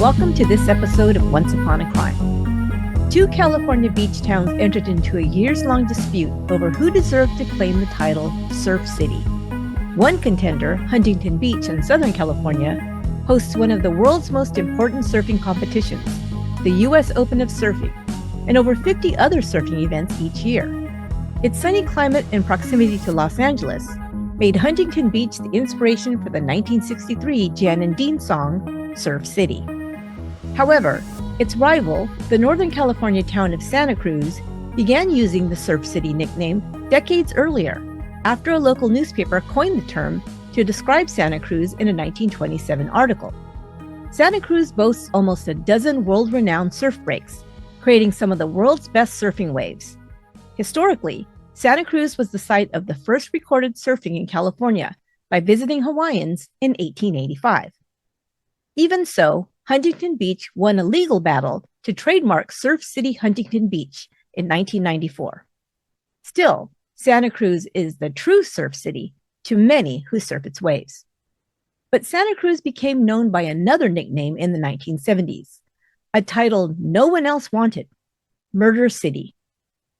Welcome to this episode of Once Upon a Crime. Two California beach towns entered into a years-long dispute over who deserved to claim the title Surf City. One contender, Huntington Beach in Southern California, hosts one of the world's most important surfing competitions, the U.S. Open of Surfing, and over 50 other surfing events each year. Its sunny climate and proximity to Los Angeles made Huntington Beach the inspiration for the 1963 Jan and Dean song, Surf City. However, its rival, the Northern California town of Santa Cruz, began using the Surf City nickname decades earlier, after a local newspaper coined the term to describe Santa Cruz in a 1927 article. Santa Cruz boasts almost a dozen world-renowned surf breaks, creating some of the world's best surfing waves. Historically, Santa Cruz was the site of the first recorded surfing in California by visiting Hawaiians in 1885. Even so, Huntington Beach won a legal battle to trademark Surf City Huntington Beach in 1994. Still, Santa Cruz is the true surf city to many who surf its waves. But Santa Cruz became known by another nickname in the 1970s, a title no one else wanted, Murder City.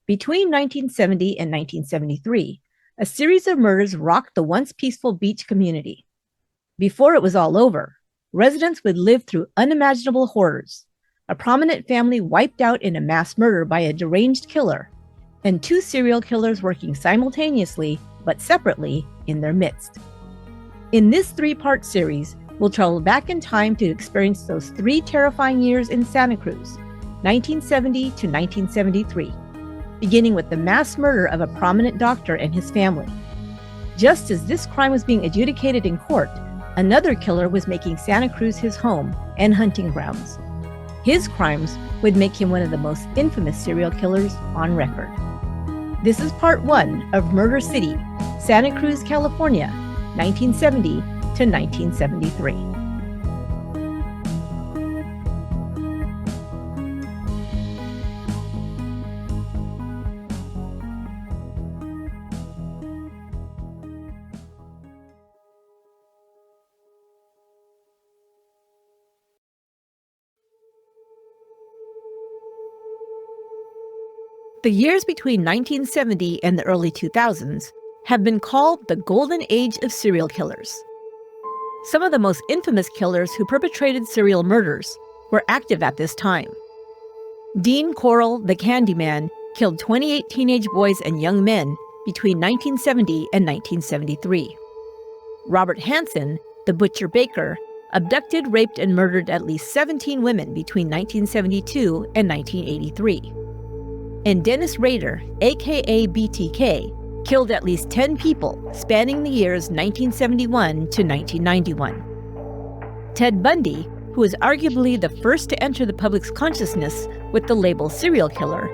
Between 1970 and 1973, a series of murders rocked the once peaceful beach community. Before it was all over, residents would live through unimaginable horrors: a prominent family wiped out in a mass murder by a deranged killer, and two serial killers working simultaneously but separately in their midst. In this three-part series, we'll travel back in time to experience those three terrifying years in Santa Cruz, 1970 to 1973, beginning with the mass murder of a prominent doctor and his family. Just as this crime was being adjudicated in court, another killer was making Santa Cruz his home and hunting grounds. His crimes would make him one of the most infamous serial killers on record. This is part one of Murder City, Santa Cruz, California, 1970 to 1973. The years between 1970 and the early 2000s have been called the golden age of serial killers. Some of the most infamous killers who perpetrated serial murders were active at this time. Dean Corll, the Candyman, killed 28 teenage boys and young men between 1970 and 1973. Robert Hansen, the Butcher Baker, abducted, raped, and murdered at least 17 women between 1972 and 1983. And Dennis Rader, aka BTK, killed at least 10 people spanning the years 1971 to 1991. Ted Bundy, who was arguably the first to enter the public's consciousness with the label serial killer,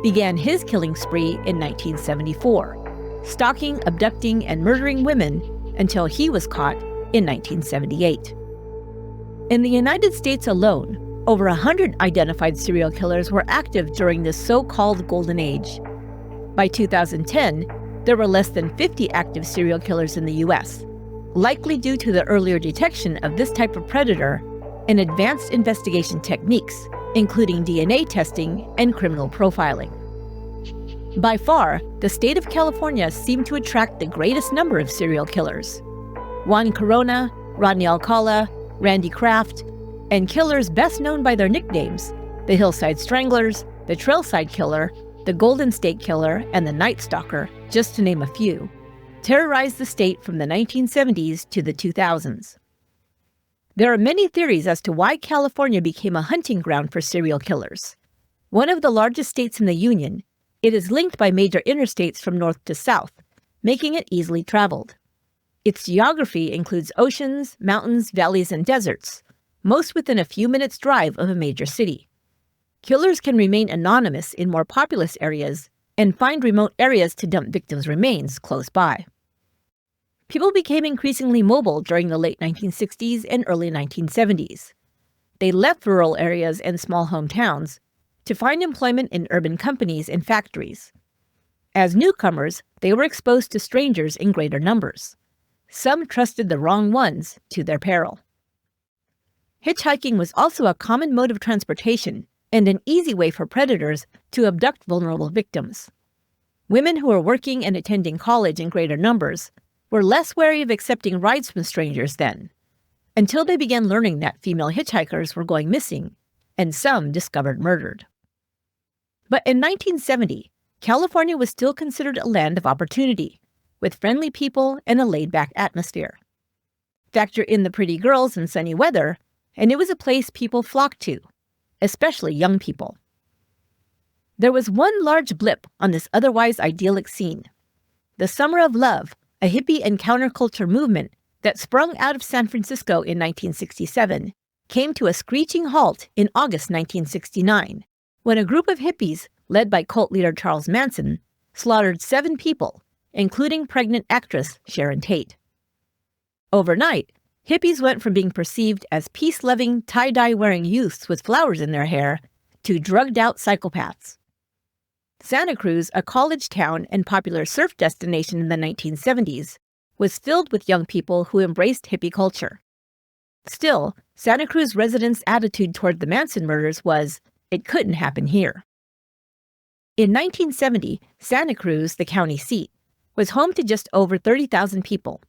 began his killing spree in 1974, stalking, abducting, and murdering women until he was caught in 1978. In the United States alone, over 100 identified serial killers were active during this so-called golden age. By 2010, there were less than 50 active serial killers in the U.S., likely due to the earlier detection of this type of predator and advanced investigation techniques, including DNA testing and criminal profiling. By far, the state of California seemed to attract the greatest number of serial killers. Juan Corona, Rodney Alcala, Randy Kraft, and killers best known by their nicknames, the Hillside Stranglers, the Trailside Killer, the Golden State Killer, and the Night Stalker, just to name a few, terrorized the state from the 1970s to the 2000s. There are many theories as to why California became a hunting ground for serial killers. One of the largest states in the Union, it is linked by major interstates from north to south, making it easily traveled. Its geography includes oceans, mountains, valleys, and deserts, most within a few minutes' drive of a major city. Killers can remain anonymous in more populous areas and find remote areas to dump victims' remains close by. People became increasingly mobile during the late 1960s and early 1970s. They left rural areas and small hometowns to find employment in urban companies and factories. As newcomers, they were exposed to strangers in greater numbers. Some trusted the wrong ones to their peril. hitchhiking was also a common mode of transportation and an easy way for predators to abduct vulnerable victims. Women who were working and attending college in greater numbers were less wary of accepting rides from strangers then, until they began learning that female hitchhikers were going missing, and some discovered murdered. But in 1970, California was still considered a land of opportunity, with friendly people and a laid-back atmosphere. Factor in the pretty girls and sunny weather, and it was a place people flocked to, especially young people. There was one large blip on this otherwise idyllic scene. The Summer of Love, a hippie and counterculture movement that sprung out of San Francisco in 1967, came to a screeching halt in August 1969, when a group of hippies, led by cult leader Charles Manson, slaughtered 7 people, including pregnant actress Sharon Tate. Overnight, hippies went from being perceived as peace-loving, tie-dye-wearing youths with flowers in their hair to drugged-out psychopaths. Santa Cruz, a college town and popular surf destination in the 1970s, was filled with young people who embraced hippie culture. Still, Santa Cruz residents' attitude toward the Manson murders was, it couldn't happen here. In 1970, Santa Cruz, the county seat, was home to just over 30,000 people.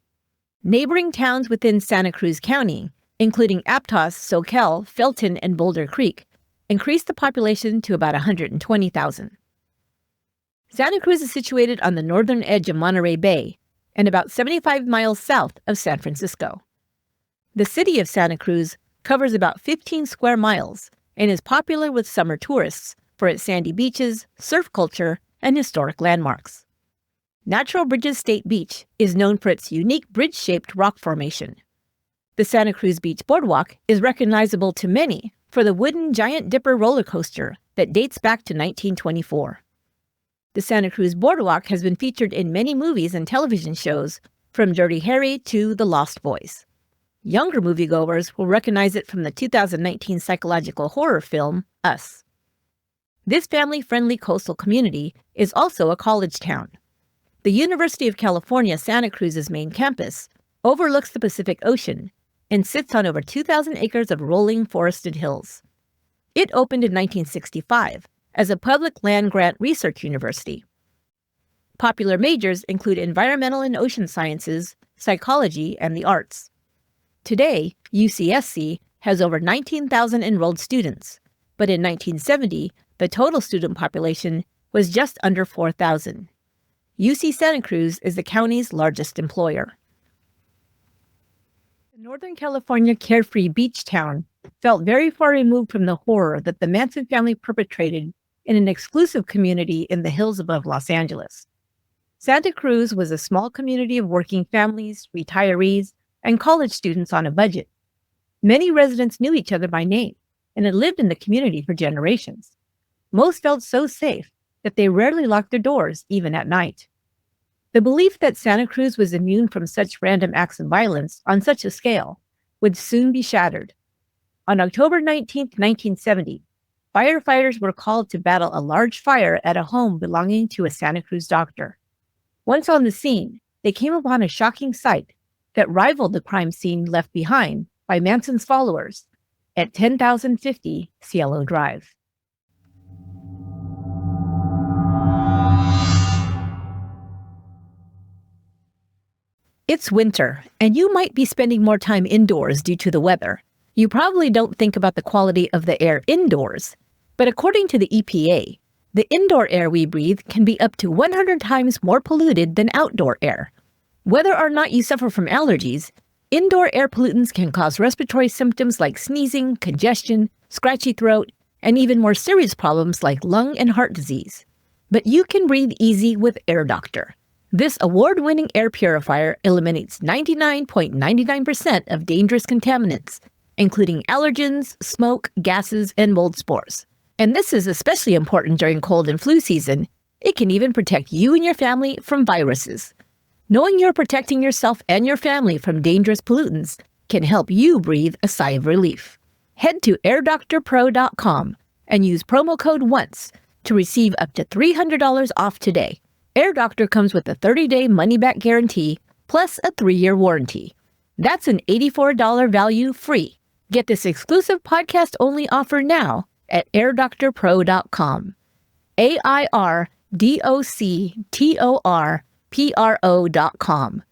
Neighboring towns within Santa Cruz County, including Aptos, Soquel, Felton, and Boulder Creek, increased the population to about 120,000. Santa Cruz is situated on the northern edge of Monterey Bay and about 75 miles south of San Francisco. The city of Santa Cruz covers about 15 square miles and is popular with summer tourists for its sandy beaches, surf culture, and historic landmarks. Natural Bridges State Beach is known for its unique bridge-shaped rock formation. The Santa Cruz Beach Boardwalk is recognizable to many for the wooden Giant Dipper roller coaster that dates back to 1924. The Santa Cruz Boardwalk has been featured in many movies and television shows, from Dirty Harry to The Lost Boys. Younger moviegoers will recognize it from the 2019 psychological horror film, Us. This family-friendly coastal community is also a college town. The University of California, Santa Cruz's main campus overlooks the Pacific Ocean and sits on over 2,000 acres of rolling forested hills. It opened in 1965 as a public land-grant research university. Popular majors include environmental and ocean sciences, psychology, and the arts. Today, UCSC has over 19,000 enrolled students, but in 1970, the total student population was just under 4,000. UC Santa Cruz is the county's largest employer. The Northern California carefree beach town felt very far removed from the horror that the Manson family perpetrated in an exclusive community in the hills above Los Angeles. Santa Cruz was a small community of working families, retirees, and college students on a budget. Many residents knew each other by name and had lived in the community for generations. Most felt so safe that they rarely locked their doors, even at night. The belief that Santa Cruz was immune from such random acts of violence on such a scale would soon be shattered. On October 19, 1970, firefighters were called to battle a large fire at a home belonging to a Santa Cruz doctor. Once on the scene, they came upon a shocking sight that rivaled the crime scene left behind by Manson's followers at 10,050 Cielo Drive. It's winter, and you might be spending more time indoors due to the weather. You probably don't think about the quality of the air indoors, but according to the EPA, the indoor air we breathe can be up to 100 times more polluted than outdoor air. Whether or not you suffer from allergies, indoor air pollutants can cause respiratory symptoms like sneezing, congestion, scratchy throat, and even more serious problems like lung and heart disease. But you can breathe easy with Air Doctor. This award-winning air purifier eliminates 99.99% of dangerous contaminants, including allergens, smoke, gases, and mold spores. And this is especially important during cold and flu season. It can even protect you and your family from viruses. Knowing you're protecting yourself and your family from dangerous pollutants can help you breathe a sigh of relief. Head to airdoctorpro.com and use promo code ONCE to receive up to $300 off today. Air Doctor comes with a 30-day money-back guarantee plus a 3-year warranty. That's an $84 value free. Get this exclusive podcast-only offer now at airdoctorpro.com. airdoctorpro.com.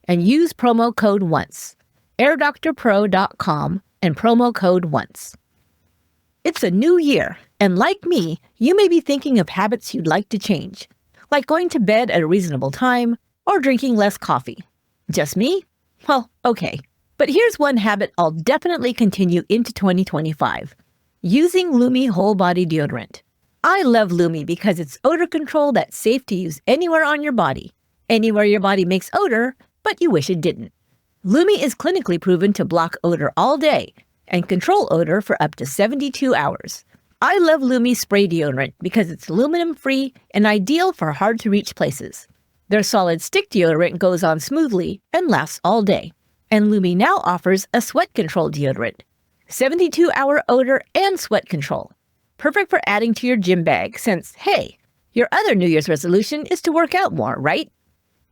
And use promo code ONCE. airdoctorpro.com and promo code ONCE. It's a new year, and like me, you may be thinking of habits you'd like to change, like going to bed at a reasonable time or drinking less coffee. Just me? Well, okay. But here's one habit I'll definitely continue into 2025. Using Lumi Whole Body Deodorant. I love Lumi because it's odor control that's safe to use anywhere on your body. Anywhere your body makes odor, but you wish it didn't. Lumi is clinically proven to block odor all day and control odor for up to 72 hours. I love Lumi spray deodorant because it's aluminum-free and ideal for hard-to-reach places. Their solid stick deodorant goes on smoothly and lasts all day. And Lumi now offers a sweat control deodorant. 72-hour odor and sweat control. Perfect for adding to your gym bag since, hey, your other New Year's resolution is to work out more, right?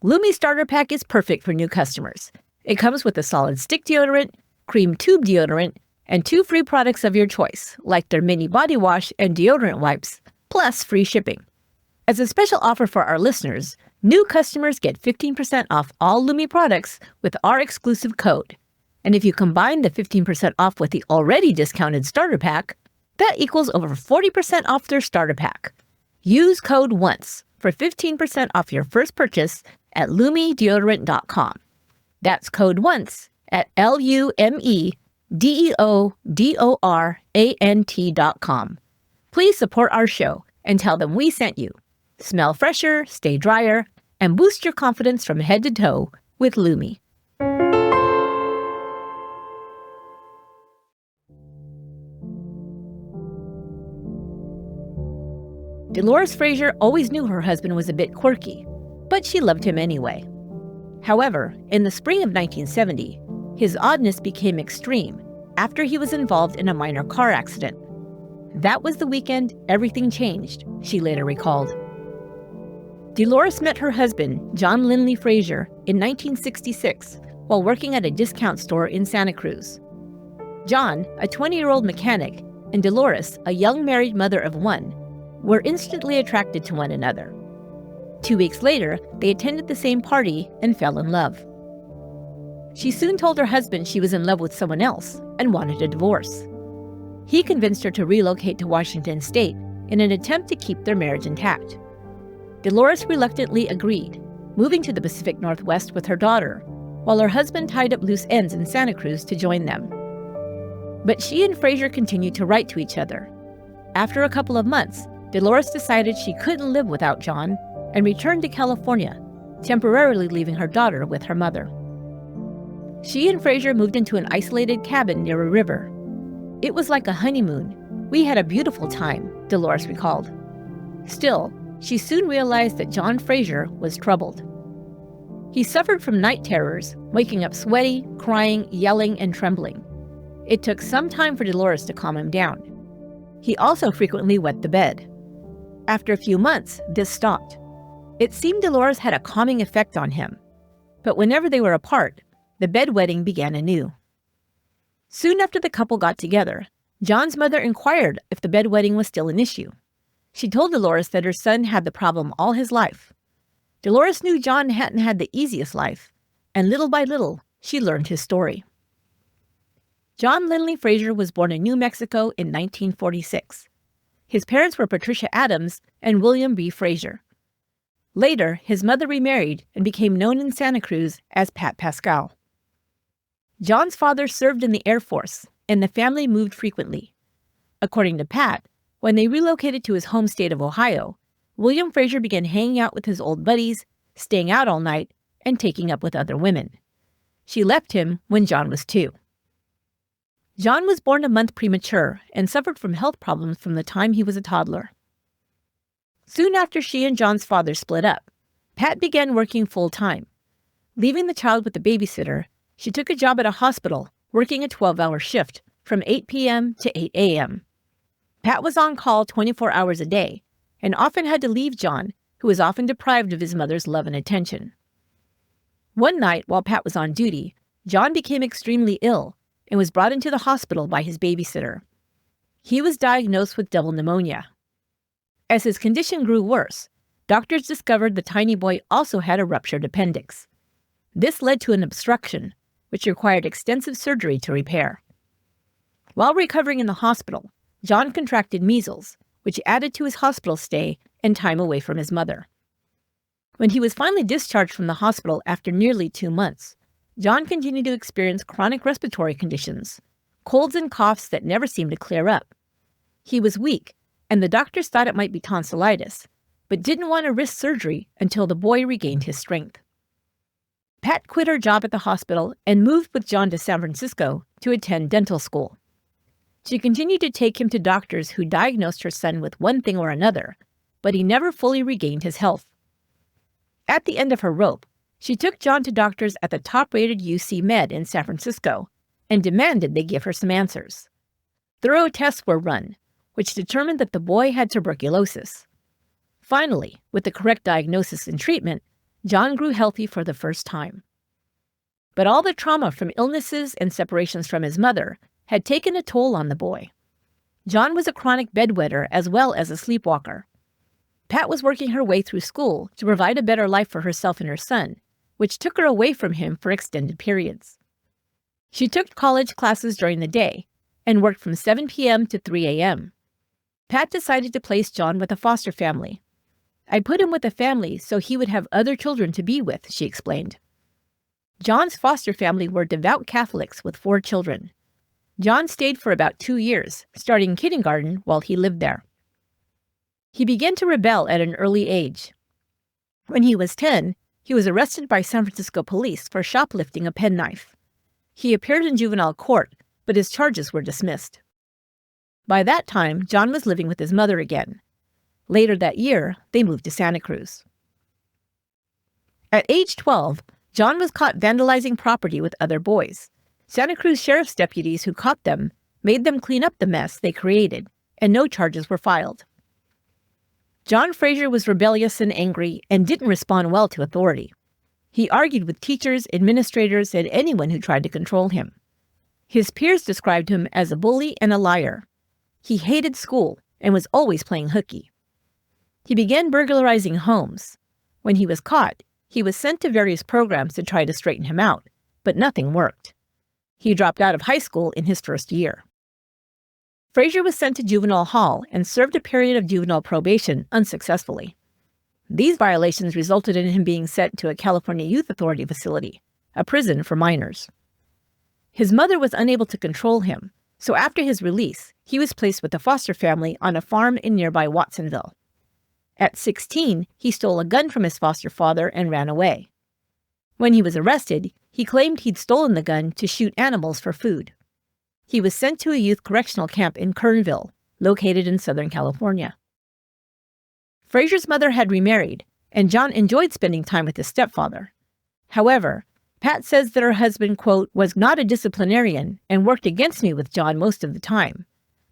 Lumi Starter Pack is perfect for new customers. It comes with a solid stick deodorant, cream tube deodorant, and 2 free products of your choice, like their mini body wash and deodorant wipes, plus free shipping. As a special offer for our listeners, new customers get 15% off all Lumi products with our exclusive code. And if you combine the 15% off with the already discounted starter pack, that equals over 40% off their starter pack. Use code ONCE for 15% off your first purchase at lumideodorant.com. That's code ONCE at LUMIDEODORANT.com. Please support our show and tell them we sent you. Smell fresher, stay drier, and boost your confidence from head to toe with Lumi. Dolores Frazier always knew her husband was a bit quirky, but she loved him anyway. However, in the spring of 1970, his oddness became extreme after he was involved in a minor car accident. That was the weekend everything changed, she later recalled. Dolores met her husband, John Linley Frazier, in 1966 while working at a discount store in Santa Cruz. John, a 20-year-old mechanic, and Dolores, a young married mother of one, were instantly attracted to one another. 2 weeks later, they attended the same party and fell in love. She soon told her husband she was in love with someone else and wanted a divorce. He convinced her to relocate to Washington State in an attempt to keep their marriage intact. Dolores reluctantly agreed, moving to the Pacific Northwest with her daughter, while her husband tied up loose ends in Santa Cruz to join them. But she and Frazier continued to write to each other. After a couple of months, Dolores decided she couldn't live without John and returned to California, temporarily leaving her daughter with her mother. She and Frazier moved into an isolated cabin near a river. It was like a honeymoon. We had a beautiful time, Dolores recalled. Still, she soon realized that John Frazier was troubled. He suffered from night terrors, waking up sweaty, crying, yelling, and trembling. It took some time for Dolores to calm him down. He also frequently wet the bed. After a few months, this stopped. It seemed Dolores had a calming effect on him. But whenever they were apart, the bedwetting began anew. Soon after the couple got together, John's mother inquired if the bedwetting was still an issue. She told Dolores that her son had the problem all his life. Dolores knew John hadn't had the easiest life, and little by little, she learned his story. John Linley Frazier was born in New Mexico in 1946. His parents were Patricia Adams and William B. Frazier. Later, his mother remarried and became known in Santa Cruz as Pat Pascal. John's father served in the Air Force, and the family moved frequently. According to Pat, when they relocated to his home state of Ohio, William Frazier began hanging out with his old buddies, staying out all night, and taking up with other women. She left him when John was 2. John was born a month premature and suffered from health problems from the time he was a toddler. Soon after she and John's father split up, Pat began working full-time. Leaving the child with the babysitter, she took a job at a hospital, working a 12-hour shift from 8 p.m. to 8 a.m. Pat was on call 24 hours a day and often had to leave John, who was often deprived of his mother's love and attention. One night, while Pat was on duty, John became extremely ill and was brought into the hospital by his babysitter. He was diagnosed with double pneumonia. As his condition grew worse, doctors discovered the tiny boy also had a ruptured appendix. This led to an obstruction, which required extensive surgery to repair. While recovering in the hospital, John contracted measles, which added to his hospital stay and time away from his mother. When he was finally discharged from the hospital after nearly 2 months, John continued to experience chronic respiratory conditions, colds and coughs that never seemed to clear up. He was weak, and the doctors thought it might be tonsillitis, but didn't want to risk surgery until the boy regained his strength. Pat quit her job at the hospital and moved with John to San Francisco to attend dental school. She continued to take him to doctors who diagnosed her son with one thing or another, but he never fully regained his health. At the end of her rope, she took John to doctors at the top-rated UC Med in San Francisco and demanded they give her some answers. Thorough tests were run, which determined that the boy had tuberculosis. Finally, with the correct diagnosis and treatment, John grew healthy for the first time. But all the trauma from illnesses and separations from his mother had taken a toll on the boy. John was a chronic bedwetter as well as a sleepwalker. Pat was working her way through school to provide a better life for herself and her son, which took her away from him for extended periods. She took college classes during the day and worked from 7 p.m. to 3 a.m. Pat decided to place John with a foster family. "I put him with a family so he would have other children to be with," she explained. John's foster family were devout Catholics with 4 children. John stayed for about 2 years, starting kindergarten while he lived there. He began to rebel at an early age. When he was 10, he was arrested by San Francisco police for shoplifting a penknife. He appeared in juvenile court, but his charges were dismissed. By that time, John was living with his mother again. Later that year, they moved to Santa Cruz. At age 12, John was caught vandalizing property with other boys. Santa Cruz sheriff's deputies who caught them made them clean up the mess they created, and no charges were filed. John Frazier was rebellious and angry and didn't respond well to authority. He argued with teachers, administrators, and anyone who tried to control him. His peers described him as a bully and a liar. He hated school and was always playing hooky. He began burglarizing homes. When he was caught, he was sent to various programs to try to straighten him out, but nothing worked. He dropped out of high school in his first year. Frazier was sent to juvenile hall and served a period of juvenile probation unsuccessfully. These violations resulted in him being sent to a California Youth Authority facility, a prison for minors. His mother was unable to control him, so after his release, he was placed with a foster family on a farm in nearby Watsonville. At 16, he stole a gun from his foster father and ran away. When he was arrested, he claimed he'd stolen the gun to shoot animals for food. He was sent to a youth correctional camp in Kernville, located in Southern California. Frazier's mother had remarried, and John enjoyed spending time with his stepfather. However, Pat says that her husband, quote, "was not a disciplinarian and worked against me with John most of the time.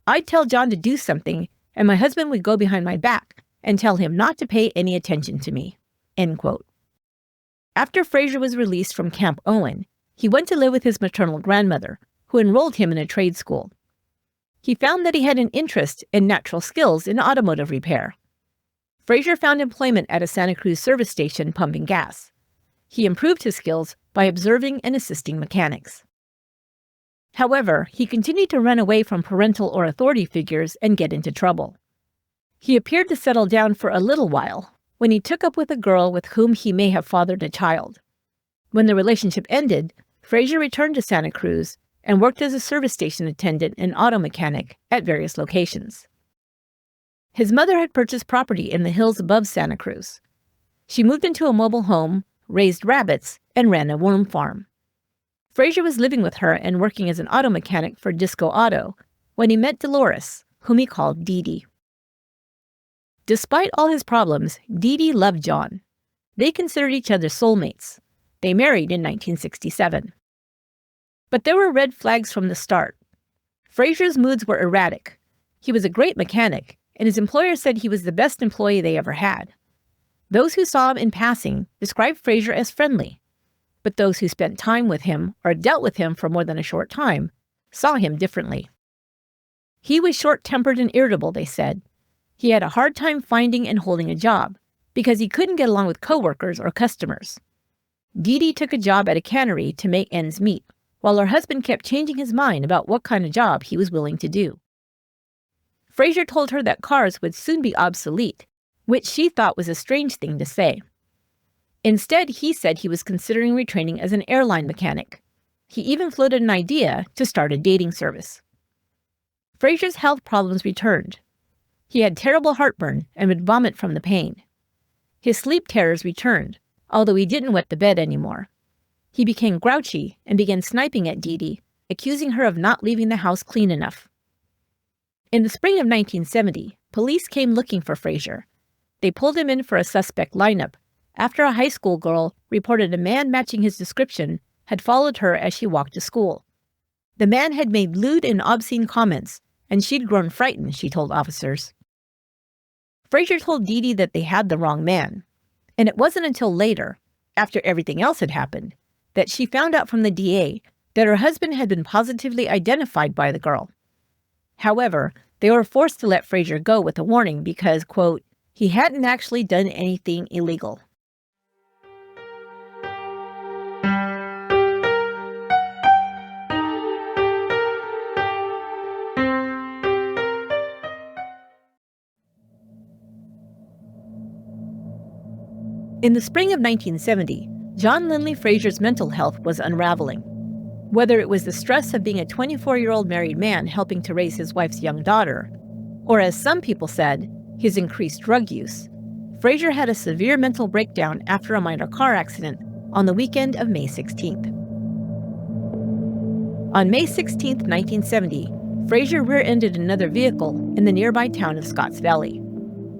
I'd tell John to do something, and my husband would go behind my back and tell him not to pay any attention to me," end quote. After Frazier was released from Camp Owen, he went to live with his maternal grandmother, who enrolled him in a trade school. He found that he had an interest and natural skills in automotive repair. Frazier found employment at a Santa Cruz service station pumping gas. He improved his skills by observing and assisting mechanics. However, he continued to run away from parental or authority figures and get into trouble. He appeared to settle down for a little while when he took up with a girl with whom he may have fathered a child. When the relationship ended, Frazier returned to Santa Cruz and worked as a service station attendant and auto mechanic at various locations. His mother had purchased property in the hills above Santa Cruz. She moved into a mobile home, raised rabbits, and ran a worm farm. Frazier was living with her and working as an auto mechanic for Disco Auto when he met Dolores, whom he called Dee Dee. Despite all his problems, Dee Dee loved John. They considered each other soulmates. They married in 1967. But there were red flags from the start. Frazier's moods were erratic. He was a great mechanic, and his employer said he was the best employee they ever had. Those who saw him in passing described Frazier as friendly, but those who spent time with him or dealt with him for more than a short time saw him differently. He was short-tempered and irritable, they said. He had a hard time finding and holding a job because he couldn't get along with coworkers or customers. Dee Dee took a job at a cannery to make ends meet, while her husband kept changing his mind about what kind of job he was willing to do. Fraser told her that cars would soon be obsolete, which she thought was a strange thing to say. Instead, he said he was considering retraining as an airline mechanic. He even floated an idea to start a dating service. Fraser's health problems returned. He had terrible heartburn and would vomit from the pain. His sleep terrors returned, although he didn't wet the bed anymore. He became grouchy and began sniping at Dee Dee, accusing her of not leaving the house clean enough. In the spring of 1970, police came looking for Fraser. They pulled him in for a suspect lineup after a high school girl reported a man matching his description had followed her as she walked to school. The man had made lewd and obscene comments, and she'd grown frightened, she told officers. Fraser told Dee Dee that they had the wrong man, and it wasn't until later, after everything else had happened, that she found out from the DA that her husband had been positively identified by the girl. However, they were forced to let Fraser go with a warning because, quote, he hadn't actually done anything illegal. In the spring of 1970, John Linley Fraser's mental health was unraveling. Whether it was the stress of being a 24-year-old married man helping to raise his wife's young daughter, or as some people said, his increased drug use, Fraser had a severe mental breakdown after a minor car accident on the weekend of May 16th. On May 16, 1970, Fraser rear-ended another vehicle in the nearby town of Scotts Valley.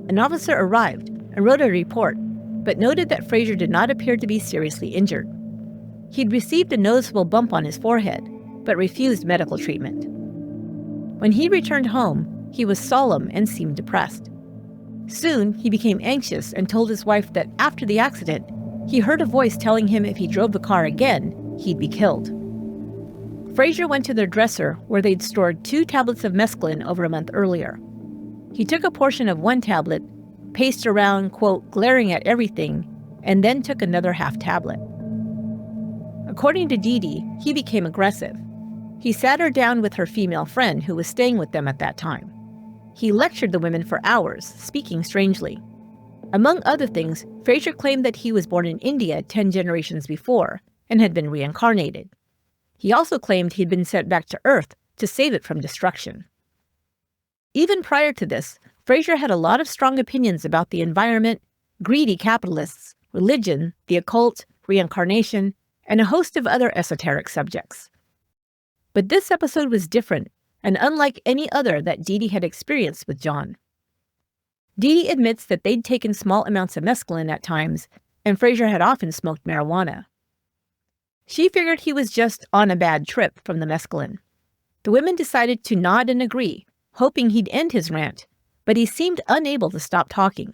An officer arrived and wrote a report, but noted that Fraser did not appear to be seriously injured. He'd received a noticeable bump on his forehead, but refused medical treatment. When he returned home, he was solemn and seemed depressed. Soon, he became anxious and told his wife that after the accident, he heard a voice telling him if he drove the car again, he'd be killed. Fraser went to their dresser where they'd stored 2 tablets of mescaline over a month earlier. He took a portion of one tablet, paced around, quote, glaring at everything, and then took another half tablet. According to Dee Dee, he became aggressive. He sat her down with her female friend who was staying with them at that time. He lectured the women for hours, speaking strangely. Among other things, Fraser claimed that he was born in India 10 generations before and had been reincarnated. He also claimed he'd been sent back to Earth to save it from destruction. Even prior to this, Fraser had a lot of strong opinions about the environment, greedy capitalists, religion, the occult, reincarnation, and a host of other esoteric subjects. But this episode was different and unlike any other that Dee Dee had experienced with John. Dee Dee admits that they'd taken small amounts of mescaline at times, and Fraser had often smoked marijuana. She figured he was just on a bad trip from the mescaline. The women decided to nod and agree, hoping he'd end his rant, but he seemed unable to stop talking.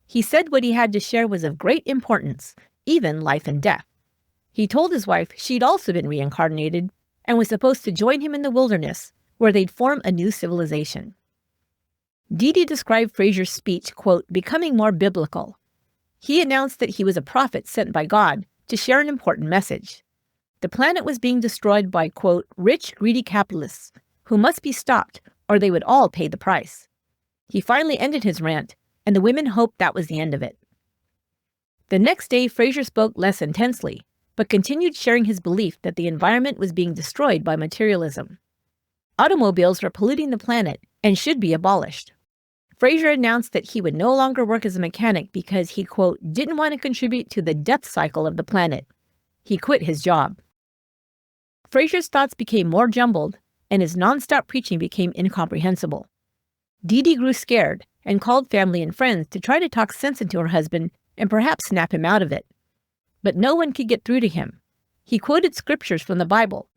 He said what he had to share was of great importance, even life and death. He told his wife she'd also been reincarnated and was supposed to join him in the wilderness, where they'd form a new civilization. Dee Dee described Fraser's speech, quote, becoming more biblical. He announced that he was a prophet sent by God to share an important message. The planet was being destroyed by, quote, rich, greedy capitalists who must be stopped or they would all pay the price. He finally ended his rant, and the women hoped that was the end of it. The next day, Fraser spoke less intensely, but continued sharing his belief that the environment was being destroyed by materialism. Automobiles were polluting the planet and should be abolished. Fraser announced that he would no longer work as a mechanic because he, quote, didn't want to contribute to the death cycle of the planet. He quit his job. Fraser's thoughts became more jumbled, and his nonstop preaching became incomprehensible. Dee Dee grew scared and called family and friends to try to talk sense into her husband and perhaps snap him out of it. But no one could get through to him. He quoted scriptures from the Bible,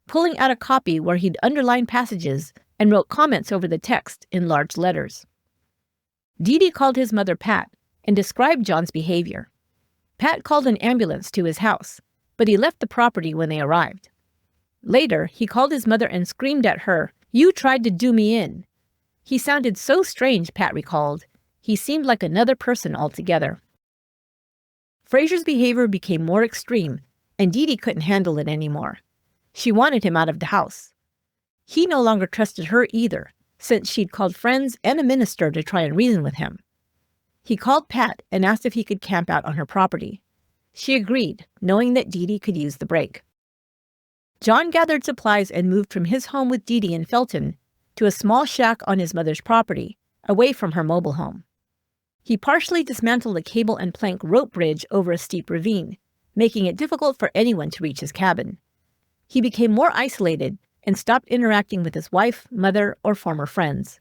pulling out a copy where he'd underlined passages and wrote comments over the text in large letters. Dee Dee called his mother Pat and described John's behavior. Pat called an ambulance to his house, but he left the property when they arrived. Later, he called his mother and screamed at her, "You tried to do me in." He sounded so strange, Pat recalled. He seemed like another person altogether. Fraser's behavior became more extreme, and Dee Dee couldn't handle it anymore. She wanted him out of the house. He no longer trusted her either, since she'd called friends and a minister to try and reason with him. He called Pat and asked if he could camp out on her property. She agreed, knowing that Dee Dee could use the break. John gathered supplies and moved from his home with Dee Dee in Felton to a small shack on his mother's property, away from her mobile home. He partially dismantled a cable and plank rope bridge over a steep ravine, making it difficult for anyone to reach his cabin. He became more isolated and stopped interacting with his wife, mother, or former friends.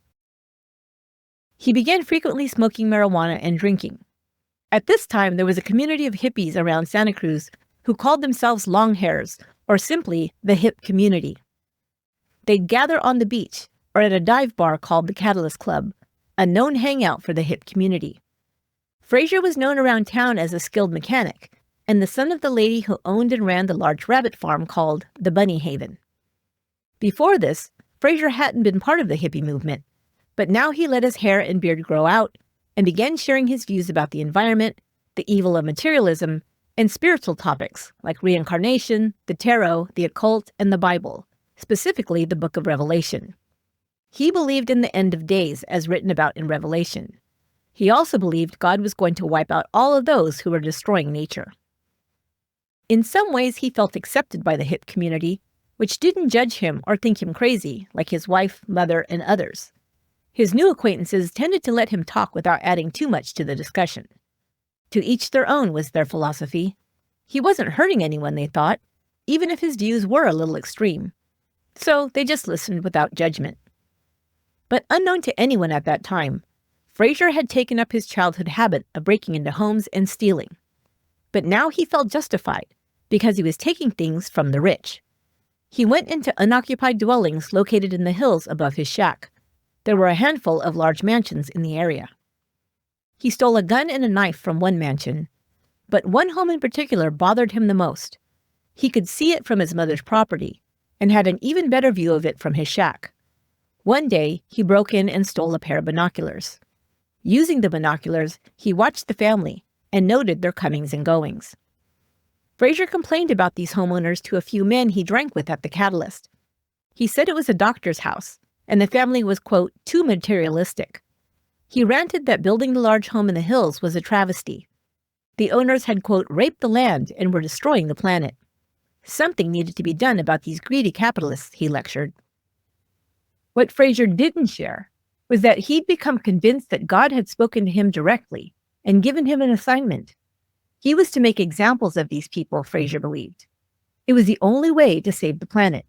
He began frequently smoking marijuana and drinking. At this time, there was a community of hippies around Santa Cruz who called themselves long hairs, or simply the hip community. They'd gather on the beach or at a dive bar called the Catalyst Club, a known hangout for the hip community. Fraser was known around town as a skilled mechanic and the son of the lady who owned and ran the large rabbit farm called the Bunny Haven. Before this, Fraser hadn't been part of the hippie movement, but now he let his hair and beard grow out and began sharing his views about the environment, the evil of materialism, and spiritual topics like reincarnation, the tarot, the occult, and the Bible, specifically the Book of Revelation. He believed in the end of days as written about in Revelation. He also believed God was going to wipe out all of those who were destroying nature. In some ways, he felt accepted by the hip community, which didn't judge him or think him crazy, like his wife, mother, and others. His new acquaintances tended to let him talk without adding too much to the discussion. To each their own was their philosophy. He wasn't hurting anyone, they thought, even if his views were a little extreme. So they just listened without judgment. But unknown to anyone at that time, Fraser had taken up his childhood habit of breaking into homes and stealing. But now he felt justified because he was taking things from the rich. He went into unoccupied dwellings located in the hills above his shack. There were a handful of large mansions in the area. He stole a gun and a knife from one mansion, but one home in particular bothered him the most. He could see it from his mother's property and had an even better view of it from his shack. One day, he broke in and stole a pair of binoculars. Using the binoculars, he watched the family and noted their comings and goings. Fraser complained about these homeowners to a few men he drank with at the Catalyst. He said it was a doctor's house, and the family was, quote, too materialistic. He ranted that building the large home in the hills was a travesty. The owners had, quote, raped the land and were destroying the planet. Something needed to be done about these greedy capitalists, he lectured. What Fraser didn't share was that he'd become convinced that God had spoken to him directly and given him an assignment. He was to make examples of these people, Fraser believed. It was the only way to save the planet.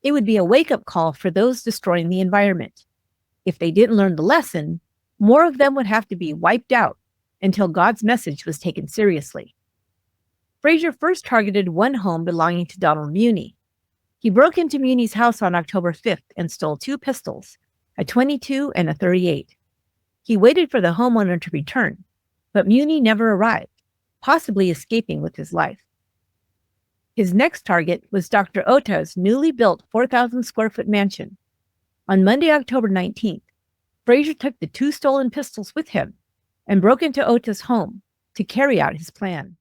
It would be a wake-up call for those destroying the environment. If they didn't learn the lesson, more of them would have to be wiped out until God's message was taken seriously. Fraser first targeted one home belonging to Donald Muni. He broke into Muni's house on October 5th and stole 2 pistols, a .22 and a .38. He waited for the homeowner to return, but Muni never arrived, possibly escaping with his life. His next target was Dr. Ota's newly built 4,000-square-foot mansion. On Monday, October 19th, Fraser took the 2 stolen pistols with him and broke into Ota's home to carry out his plan.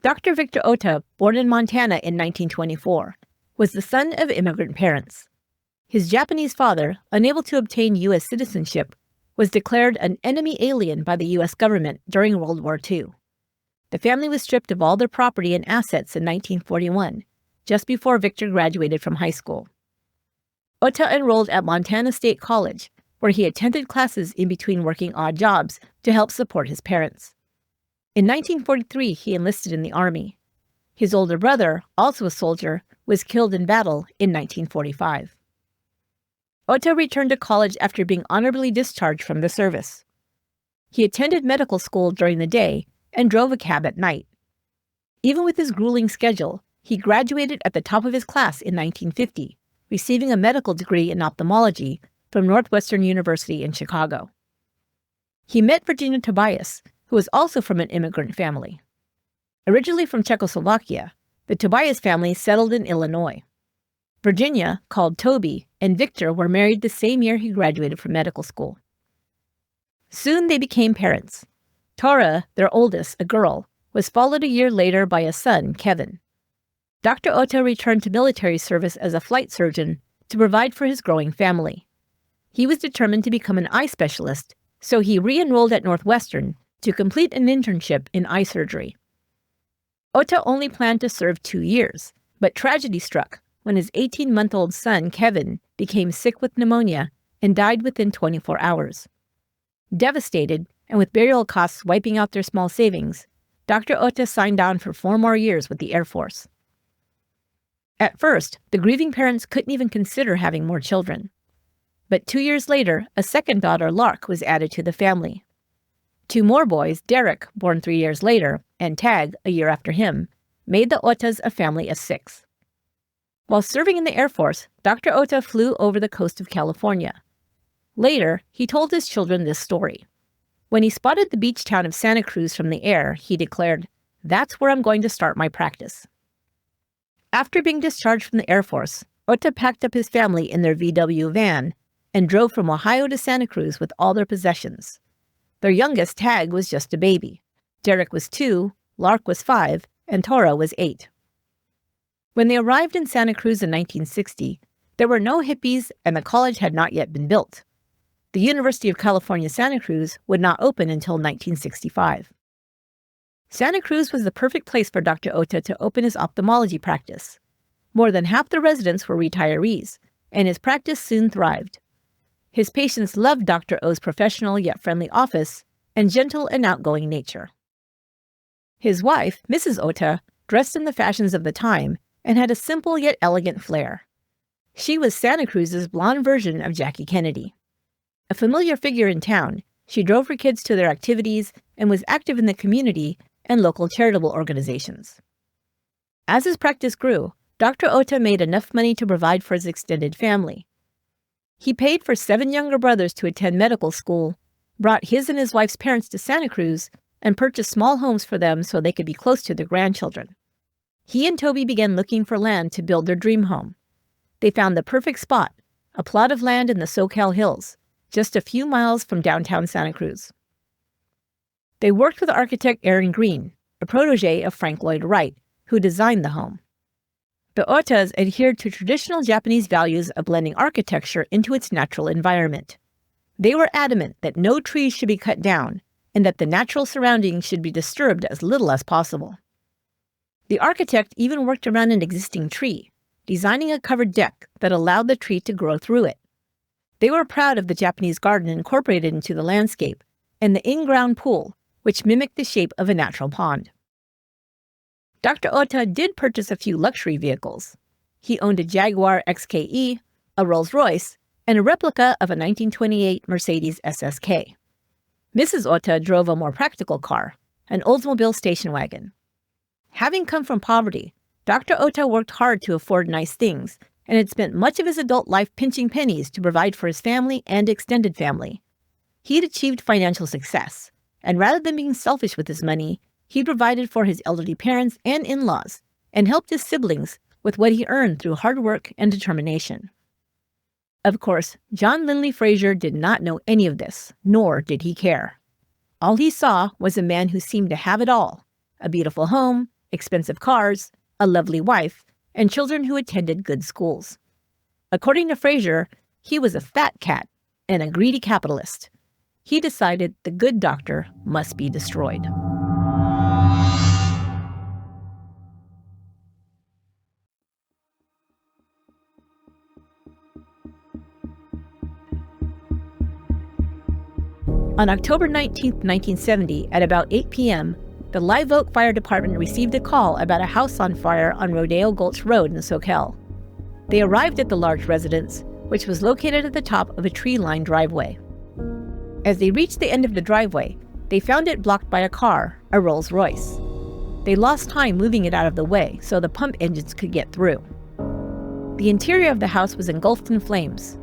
Dr. Victor Ota, born in Montana in 1924, was the son of immigrant parents. His Japanese father, unable to obtain U.S. citizenship, was declared an enemy alien by the U.S. government during World War II. The family was stripped of all their property and assets in 1941, just before Victor graduated from high school. Ota enrolled at Montana State College, where he attended classes in between working odd jobs to help support his parents. In 1943, he enlisted in the Army. His older brother, also a soldier, was killed in battle in 1945. Ota returned to college after being honorably discharged from the service. He attended medical school during the day and drove a cab at night. Even with his grueling schedule, he graduated at the top of his class in 1950, receiving a medical degree in ophthalmology from Northwestern University in Chicago. He met Virginia Tobias, who was also from an immigrant family. Originally from Czechoslovakia, the Tobias family settled in Illinois. Virginia, called Toby, and Victor were married the same year he graduated from medical school. Soon they became parents. Tara, their oldest, a girl, was followed a year later by a son, Kevin. Dr. Ota returned to military service as a flight surgeon to provide for his growing family. He was determined to become an eye specialist, so he re-enrolled at Northwestern to complete an internship in eye surgery. Ota only planned to serve 2 years, but tragedy struck when his 18-month-old son, Kevin, became sick with pneumonia and died within 24 hours. Devastated, and with burial costs wiping out their small savings, Dr. Ota signed on for 4 more years with the Air Force. At first, the grieving parents couldn't even consider having more children. But 2 years later, a second daughter, Lark, was added to the family. 2 more boys, Derek, born 3 years later, and Tag, a year after him, made the Otas a family of 6. While serving in the Air Force, Dr. Ota flew over the coast of California. Later, he told his children this story. When he spotted the beach town of Santa Cruz from the air, he declared, "That's where I'm going to start my practice." After being discharged from the Air Force, Ota packed up his family in their VW van and drove from Ohio to Santa Cruz with all their possessions. Their youngest, Tag, was just a baby. Derek was 2, Lark was 5, and Tora was 8. When they arrived in Santa Cruz in 1960, there were no hippies and the college had not yet been built. The University of California, Santa Cruz would not open until 1965. Santa Cruz was the perfect place for Dr. Ota to open his ophthalmology practice. More than half the residents were retirees, and his practice soon thrived. His patients loved Dr. O's professional yet friendly office and gentle and outgoing nature. His wife, Mrs. Ota, dressed in the fashions of the time and had a simple yet elegant flair. She was Santa Cruz's blonde version of Jackie Kennedy. A familiar figure in town, she drove her kids to their activities and was active in the community and local charitable organizations. As his practice grew, Dr. Ota made enough money to provide for his extended family. He paid for 7 younger brothers to attend medical school, brought his and his wife's parents to Santa Cruz, and purchased small homes for them so they could be close to their grandchildren. He and Toby began looking for land to build their dream home. They found the perfect spot, a plot of land in the SoCal Hills, just a few miles from downtown Santa Cruz. They worked with architect Aaron Green, a protege of Frank Lloyd Wright, who designed the home. The Otas adhered to traditional Japanese values of blending architecture into its natural environment. They were adamant that no trees should be cut down and that the natural surroundings should be disturbed as little as possible. The architect even worked around an existing tree, designing a covered deck that allowed the tree to grow through it. They were proud of the Japanese garden incorporated into the landscape and the in-ground pool, which mimicked the shape of a natural pond. Dr. Ota did purchase a few luxury vehicles. He owned a Jaguar XKE, a Rolls-Royce, and a replica of a 1928 Mercedes SSK. Mrs. Ota drove a more practical car, an Oldsmobile station wagon. Having come from poverty, Dr. Ota worked hard to afford nice things and had spent much of his adult life pinching pennies to provide for his family and extended family. He had achieved financial success, and rather than being selfish with his money, he provided for his elderly parents and in-laws and helped his siblings with what he earned through hard work and determination. Of course, John Linley Frazier did not know any of this, nor did he care. All he saw was a man who seemed to have it all: a beautiful home, expensive cars, a lovely wife, and children who attended good schools. According to Frazier, he was a fat cat and a greedy capitalist. He decided the good doctor must be destroyed. On October 19, 1970, at about 8 p.m., the Live Oak Fire Department received a call about a house on fire on Rodeo Gulch Road in SoCal. They arrived at the large residence, which was located at the top of a tree-lined driveway. As they reached the end of the driveway, they found it blocked by a car, a Rolls-Royce. They lost time moving it out of the way so the pump engines could get through. The interior of the house was engulfed in flames.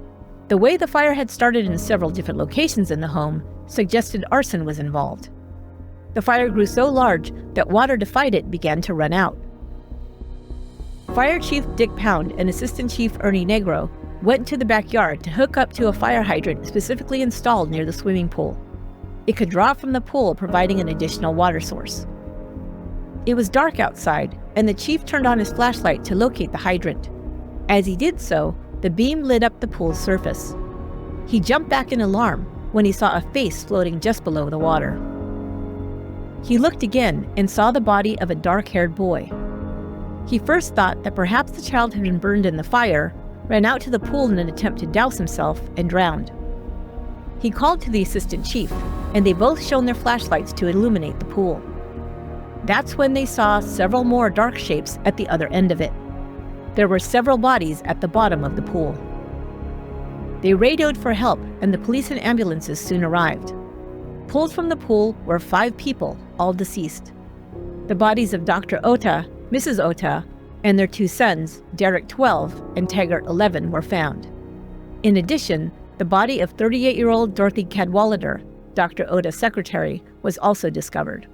The way the fire had started in several different locations in the home suggested arson was involved. The fire grew so large that water to fight it began to run out. Fire Chief Dick Pound and Assistant Chief Ernie Negro went to the backyard to hook up to a fire hydrant specifically installed near the swimming pool. It could draw from the pool, providing an additional water source. It was dark outside, and the chief turned on his flashlight to locate the hydrant. As he did so, the beam lit up the pool's surface. He jumped back in alarm when he saw a face floating just below the water. He looked again and saw the body of a dark-haired boy. He first thought that perhaps the child had been burned in the fire, ran out to the pool in an attempt to douse himself, and drowned. He called to the assistant chief, and they both shone their flashlights to illuminate the pool. That's when they saw several more dark shapes at the other end of it. There were several bodies at the bottom of the pool. They radioed for help, and the police and ambulances soon arrived. Pulled from the pool were 5 people, all deceased. The bodies of Dr. Ota, Mrs. Ota, and their 2 sons, Derek 12 and Taggart 11, were found. In addition, the body of 38-year-old Dorothy Cadwallader, Dr. Ota's secretary, was also discovered.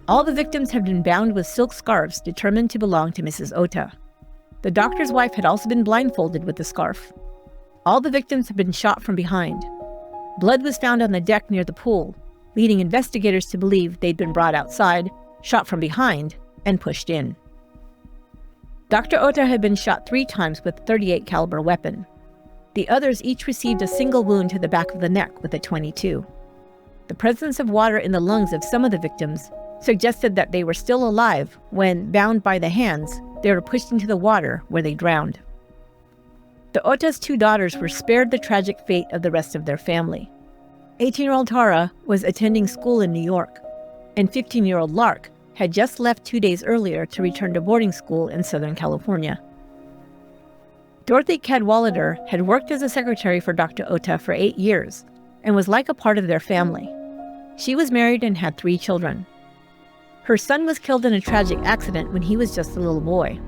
All the victims had been bound with silk scarves determined to belong to Mrs. Ota. The doctor's wife had also been blindfolded with the scarf. All the victims had been shot from behind. Blood was found on the deck near the pool, leading investigators to believe they'd been brought outside, shot from behind, and pushed in. Dr. Ota had been shot 3 times with a .38 caliber weapon. The others each received a single wound to the back of the neck with a .22. The presence of water in the lungs of some of the victims suggested that they were still alive when, bound by the hands, they were pushed into the water where they drowned. The Ota's 2 daughters were spared the tragic fate of the rest of their family. 18-year-old Tara was attending school in New York, and 15-year-old Lark had just left 2 days earlier to return to boarding school in Southern California. Dorothy Cadwallader had worked as a secretary for Dr. Ota for 8 years and was like a part of their family. She was married and had 3 children. Her son was killed in a tragic accident when he was just a little boy.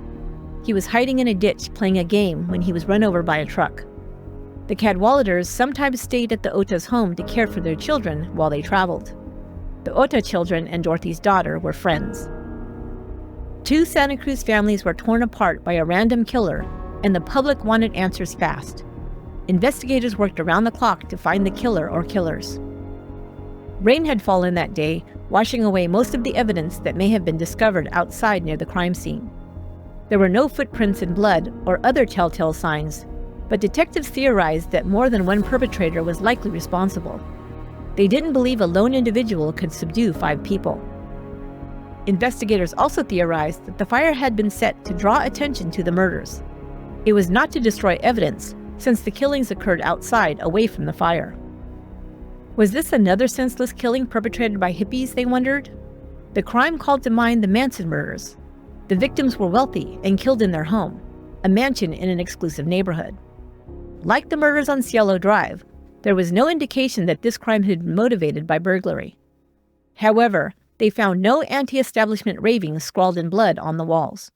He was hiding in a ditch playing a game when he was run over by a truck. The Cadwalladers sometimes stayed at the Ota's home to care for their children while they traveled. The Ota children and Dorothy's daughter were friends. 2 Santa Cruz families were torn apart by a random killer, and the public wanted answers fast. Investigators worked around the clock to find the killer or killers. Rain had fallen that day, washing away most of the evidence that may have been discovered outside near the crime scene. There were no footprints in blood or other telltale signs, but detectives theorized that more than one perpetrator was likely responsible. They didn't believe a lone individual could subdue 5 people. Investigators also theorized that the fire had been set to draw attention to the murders. It was not to destroy evidence, since the killings occurred outside, away from the fire. Was this another senseless killing perpetrated by hippies, they wondered? The crime called to mind the Manson murders. The victims were wealthy and killed in their home, a mansion in an exclusive neighborhood. Like the murders on Cielo Drive, there was no indication that this crime had been motivated by burglary. However, they found no anti-establishment ravings scrawled in blood on the walls.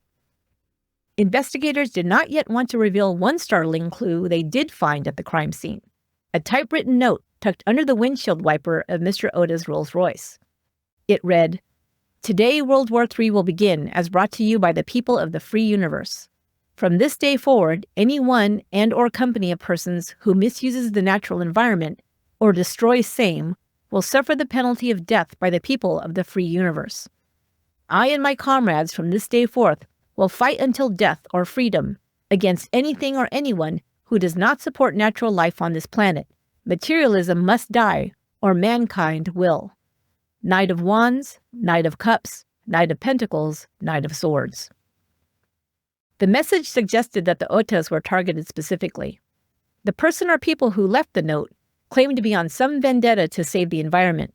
Investigators did not yet want to reveal one startling clue they did find at the crime scene: a typewritten note tucked under the windshield wiper of Mr. Ota's Rolls-Royce. It read, "Today World War III will begin, as brought to you by the people of the free universe. From this day forward, any one and or company of persons who misuses the natural environment or destroys same will suffer the penalty of death by the people of the free universe. I and my comrades from this day forth will fight until death or freedom against anything or anyone who does not support natural life on this planet. Materialism must die, or mankind will. Knight of Wands, Knight of Cups, Knight of Pentacles, Knight of Swords." The message suggested that the Otas were targeted specifically. The person or people who left the note claimed to be on some vendetta to save the environment.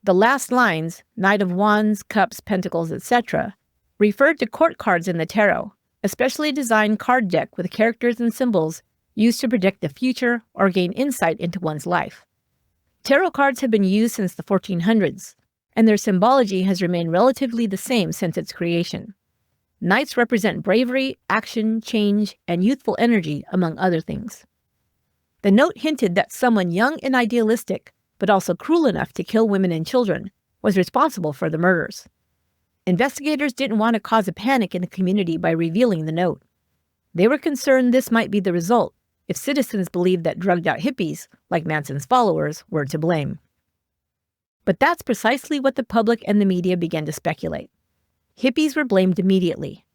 The last lines, Knight of Wands, Cups, Pentacles, etc., referred to court cards in the tarot, a specially designed card deck with characters and symbols used to predict the future or gain insight into one's life. Tarot cards have been used since the 1400s, and their symbology has remained relatively the same since its creation. Nights represent bravery, action, change, and youthful energy, among other things. The note hinted that someone young and idealistic, but also cruel enough to kill women and children, was responsible for the murders. Investigators didn't want to cause a panic in the community by revealing the note. They were concerned this might be the result if citizens believed that drugged-out hippies, like Manson's followers, were to blame. But that's precisely what the public and the media began to speculate. Hippies were blamed immediately.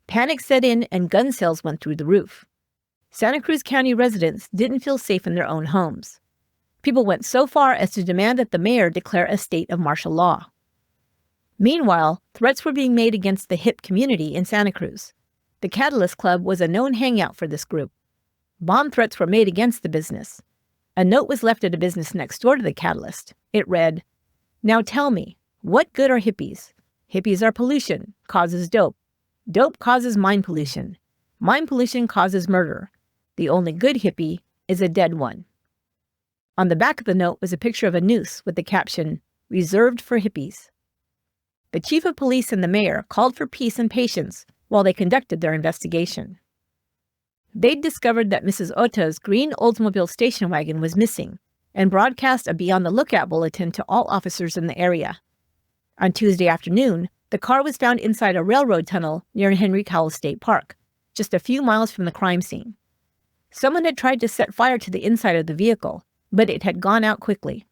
Panic set in and gun sales went through the roof. Santa Cruz County residents didn't feel safe in their own homes. People went so far as to demand that the mayor declare a state of martial law. Meanwhile, threats were being made against the hip community in Santa Cruz. The Catalyst Club was a known hangout for this group. Bomb threats were made against the business. A note was left at a business next door to the Catalyst. It read, "Now tell me, what good are hippies? Hippies are pollution, causes dope. Dope causes mind pollution. Mind pollution causes murder. The only good hippie is a dead one." On the back of the note was a picture of a noose with the caption, "Reserved for hippies." The chief of police and the mayor called for peace and patience while they conducted their investigation. They'd discovered that Mrs. Ota's green Oldsmobile station wagon was missing and broadcast a Be on the Lookout bulletin to all officers in the area. On Tuesday afternoon, the car was found inside a railroad tunnel near Henry Cowell State Park, just a few miles from the crime scene. Someone had tried to set fire to the inside of the vehicle, but it had gone out quickly.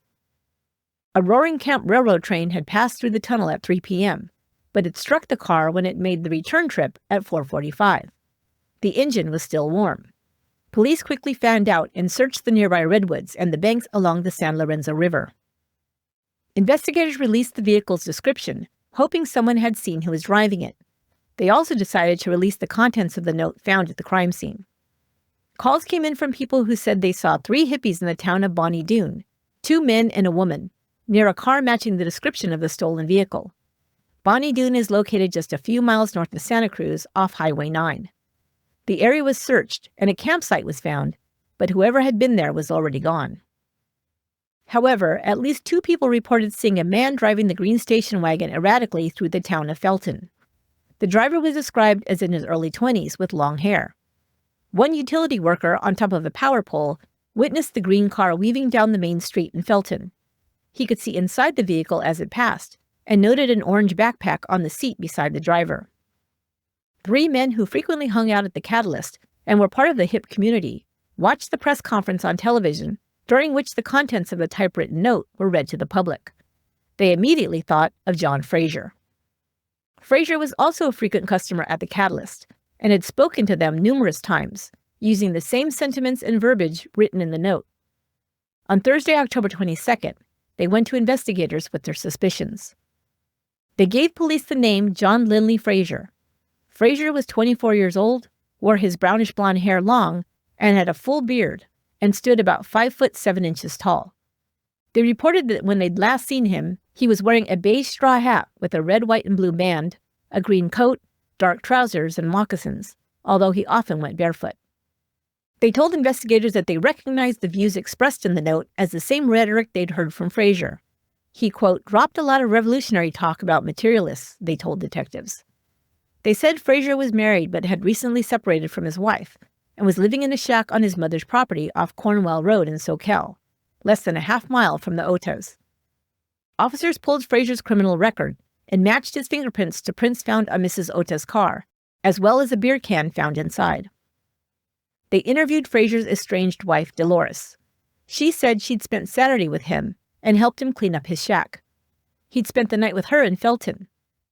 A Roaring Camp Railroad train had passed through the tunnel at 3 p.m., but it struck the car when it made the return trip at 4:45. The engine was still warm. Police quickly fanned out and searched the nearby redwoods and the banks along the San Lorenzo River. Investigators released the vehicle's description, hoping someone had seen who was driving it. They also decided to release the contents of the note found at the crime scene. Calls came in from people who said they saw 3 hippies in the town of Bonnie Doon, 2 men and a woman, near a car matching the description of the stolen vehicle. Bonnie Doon is located just a few miles north of Santa Cruz off Highway 9. The area was searched and a campsite was found, but whoever had been there was already gone. However, at least 2 people reported seeing a man driving the green station wagon erratically through the town of Felton. The driver was described as in his early 20s with long hair. One utility worker on top of a power pole witnessed the green car weaving down the main street in Felton. He could see inside the vehicle as it passed and noted an orange backpack on the seat beside the driver. 3 men who frequently hung out at the Catalyst and were part of the hip community watched the press conference on television, during which the contents of the typewritten note were read to the public. They immediately thought of John Frazier. Frazier was also a frequent customer at the Catalyst and had spoken to them numerous times, using the same sentiments and verbiage written in the note. On Thursday, October 22nd, they went to investigators with their suspicions. They gave police the name John Linley Frazier. Frazier was 24 years old, wore his brownish blonde hair long, and had a full beard, and stood about 5 foot 7 inches tall. They reported that when they'd last seen him, he was wearing a beige straw hat with a red, white, and blue band, a green coat, dark trousers, and moccasins, although he often went barefoot. They told investigators that they recognized the views expressed in the note as the same rhetoric they'd heard from Frazier. He, quote, dropped a lot of revolutionary talk about materialists, they told detectives. They said Frazier was married but had recently separated from his wife and was living in a shack on his mother's property off Cornwell Road in Soquel, less than a half-mile from the Otas. Officers pulled Frazier's criminal record and matched his fingerprints to prints found on Mrs. Ota's car, as well as a beer can found inside. They interviewed Frazier's estranged wife, Dolores. She said she'd spent Saturday with him and helped him clean up his shack. He'd spent the night with her in Felton.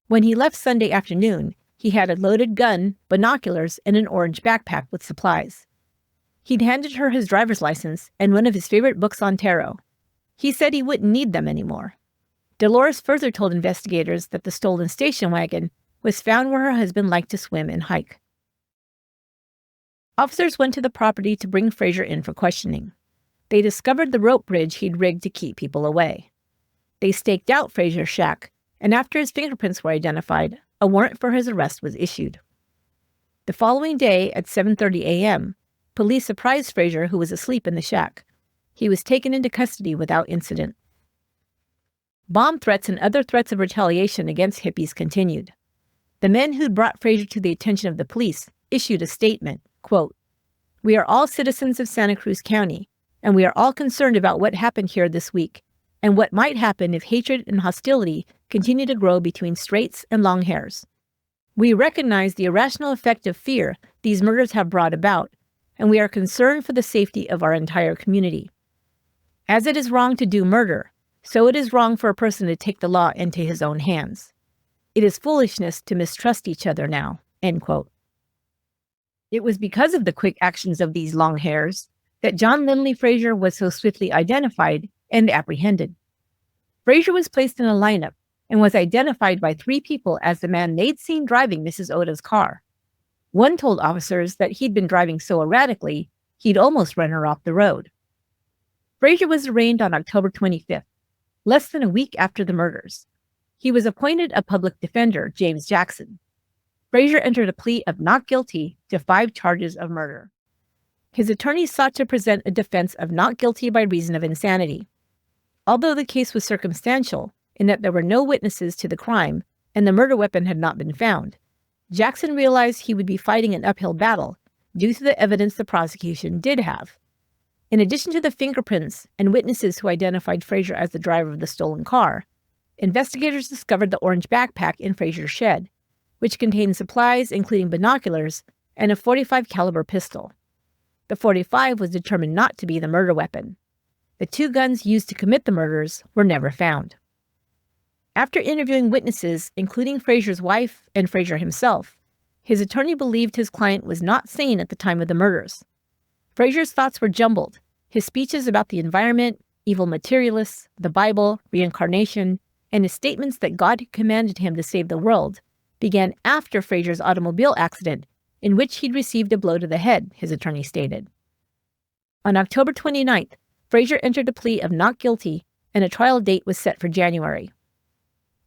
When he left Sunday afternoon, he had a loaded gun, binoculars, and an orange backpack with supplies. He'd handed her his driver's license and one of his favorite books on tarot. He said he wouldn't need them anymore. Dolores further told investigators that the stolen station wagon was found where her husband liked to swim and hike. Officers went to the property to bring Frazier in for questioning. They discovered the rope bridge he'd rigged to keep people away. They staked out Frazier's shack, and after his fingerprints were identified, a warrant for his arrest was issued. The following day at 7:30 a.m., police surprised Frazier, who was asleep in the shack. He was taken into custody without incident. Bomb threats and other threats of retaliation against hippies continued. the men who'd brought Frazier to the attention of the police issued a statement, quote, "We are all citizens of Santa Cruz County, and we are all concerned about what happened here this week, and what might happen if hatred and hostility continue to grow between straights and long hairs. We recognize the irrational effect of fear these murders have brought about, and we are concerned for the safety of our entire community. As it is wrong to do murder, so it is wrong for a person to take the law into his own hands. It is foolishness to mistrust each other now," end quote. It was because of the quick actions of these long hairs that John Lindley Frazier was so swiftly identified and apprehended. Frazier was placed in a lineup and was identified by 3 people as the man they'd seen driving Mrs. Oda's car. One told officers that he'd been driving so erratically, he'd almost run her off the road. Frazier was arraigned on October 25th, less than a week after the murders. He was appointed a public defender, James Jackson. Frazier entered a plea of not guilty to 5 charges of murder. His attorney sought to present a defense of not guilty by reason of insanity. Although the case was circumstantial, in that there were no witnesses to the crime and the murder weapon had not been found, Jackson realized he would be fighting an uphill battle due to the evidence the prosecution did have. In addition to the fingerprints and witnesses who identified Frazier as the driver of the stolen car, investigators discovered the orange backpack in Frazier's shed, which contained supplies including binoculars and a .45 caliber pistol. The .45 was determined not to be the murder weapon. The 2 guns used to commit the murders were never found. After interviewing witnesses, including Frazier's wife and Frazier himself, his attorney believed his client was not sane at the time of the murders. Frazier's thoughts were jumbled. His speeches about the environment, evil materialists, the Bible, reincarnation, and his statements that God had commanded him to save the world began after Frazier's automobile accident, in which he'd received a blow to the head, his attorney stated. On October 29th, Frazier entered a plea of not guilty, and a trial date was set for January.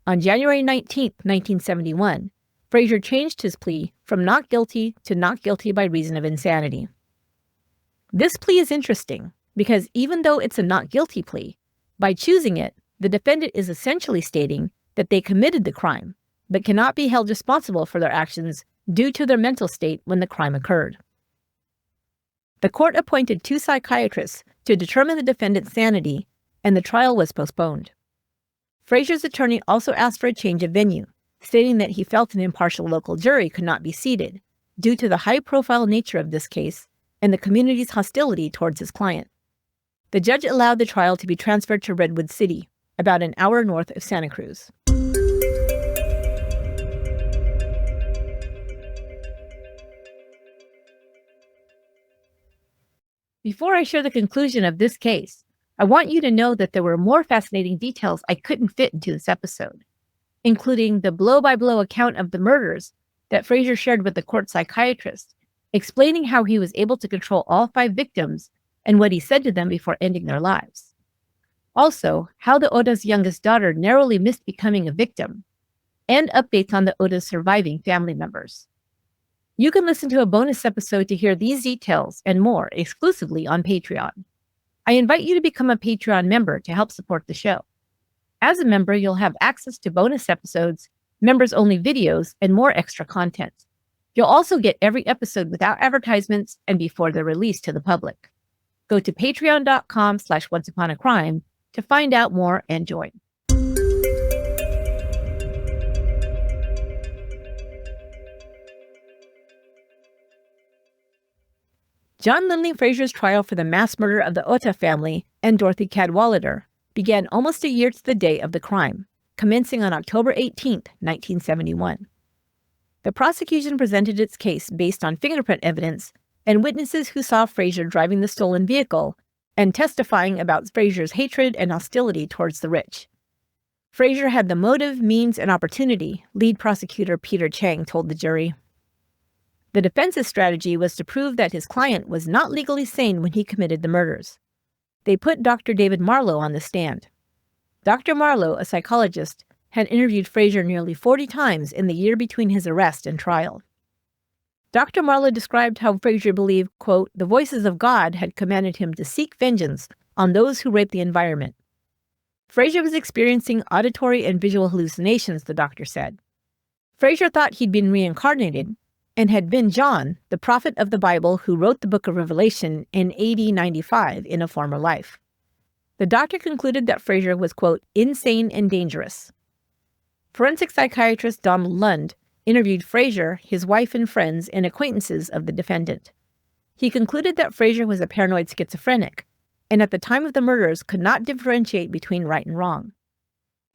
On January 19, 1971, Frazier changed his plea from not guilty to not guilty by reason of insanity. This plea is interesting because even though it's a not guilty plea, by choosing it, the defendant is essentially stating that they committed the crime, but cannot be held responsible for their actions due to their mental state when the crime occurred. The court appointed 2 psychiatrists to determine the defendant's sanity, and the trial was postponed. Frazier's attorney also asked for a change of venue, stating that he felt an impartial local jury could not be seated due to the high-profile nature of this case and the community's hostility towards his client. The judge allowed the trial to be transferred to Redwood City, about an hour north of Santa Cruz. Before I share the conclusion of this case, I want you to know that there were more fascinating details I couldn't fit into this episode, including the blow-by-blow account of the murders that Frazier shared with the court psychiatrist, explaining how he was able to control all 5 victims and what he said to them before ending their lives. Also, how the Oda's youngest daughter narrowly missed becoming a victim, and updates on the Oda's surviving family members. You can listen to a bonus episode to hear these details and more exclusively on Patreon. I invite you to become a Patreon member to help support the show. As a member, you'll have access to bonus episodes, members-only videos, and more extra content. You'll also get every episode without advertisements and before they're released to the public. Go to patreon.com/onceuponacrime to find out more and join. John Lindley Frazier's trial for the mass murder of the Ota family and Dorothy Cadwallader began almost a year to the day of the crime, commencing on October 18, 1971. The prosecution presented its case based on fingerprint evidence and witnesses who saw Frazier driving the stolen vehicle and testifying about Frazier's hatred and hostility towards the rich. Frazier had the motive, means, and opportunity, lead prosecutor Peter Chang told the jury. The defense's strategy was to prove that his client was not legally sane when he committed the murders. They put Dr. David Marlowe on the stand. Dr. Marlowe, a psychologist, had interviewed Frazier nearly 40 times in the year between his arrest and trial. Dr. Marlowe described how Frazier believed, quote, the voices of God had commanded him to seek vengeance on those who raped the environment. Frazier was experiencing auditory and visual hallucinations, the doctor said. Frazier thought he'd been reincarnated and had been John, the prophet of the Bible who wrote the book of Revelation in AD 95 in a former life. The doctor concluded that Frazier was, quote, insane and dangerous. Forensic psychiatrist Donald Lund interviewed Frazier, his wife and friends, and acquaintances of the defendant. He concluded that Frazier was a paranoid schizophrenic, and at the time of the murders could not differentiate between right and wrong.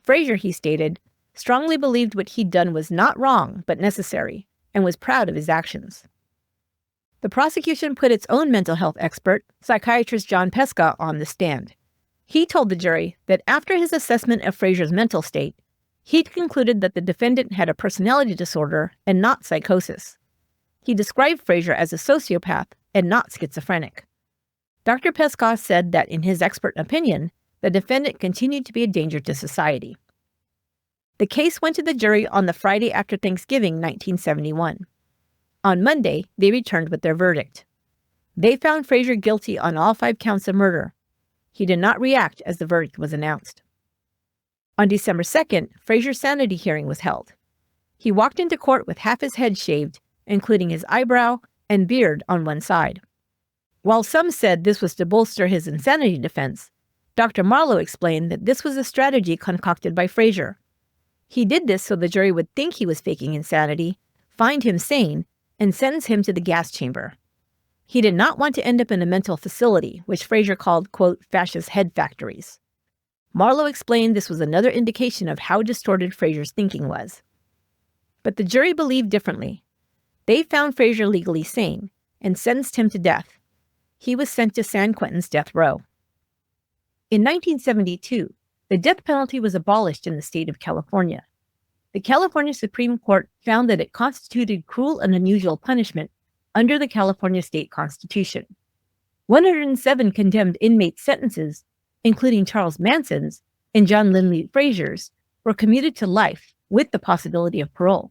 Frazier, he stated, strongly believed what he'd done was not wrong but necessary, and was proud of his actions. The prosecution put its own mental health expert, psychiatrist John Pesca, on the stand. He told the jury that after his assessment of Frazier's mental state, he'd concluded that the defendant had a personality disorder and not psychosis. He described Frazier as a sociopath and not schizophrenic. Dr. Pesca said that in his expert opinion, the defendant continued to be a danger to society. The case went to the jury on the Friday after Thanksgiving, 1971. On Monday, they returned with their verdict. They found Frazier guilty on all 5 counts of murder. He did not react as the verdict was announced. On December 2nd, Frazier's sanity hearing was held. He walked into court with half his head shaved, including his eyebrow and beard on one side. While some said this was to bolster his insanity defense, Dr. Marlowe explained that this was a strategy concocted by Frazier. He did this so the jury would think he was faking insanity, find him sane, and sentence him to the gas chamber. He did not want to end up in a mental facility, which Frazier called, quote, fascist head factories. Marlowe explained this was another indication of how distorted Frazier's thinking was. But the jury believed differently. They found Frazier legally sane and sentenced him to death. He was sent to San Quentin's death row. In 1972, the death penalty was abolished in the state of California. The California Supreme Court found that it constituted cruel and unusual punishment under the California State Constitution. 107 condemned inmates' sentences, including Charles Manson's and John Lindley Frazier's, were commuted to life with the possibility of parole.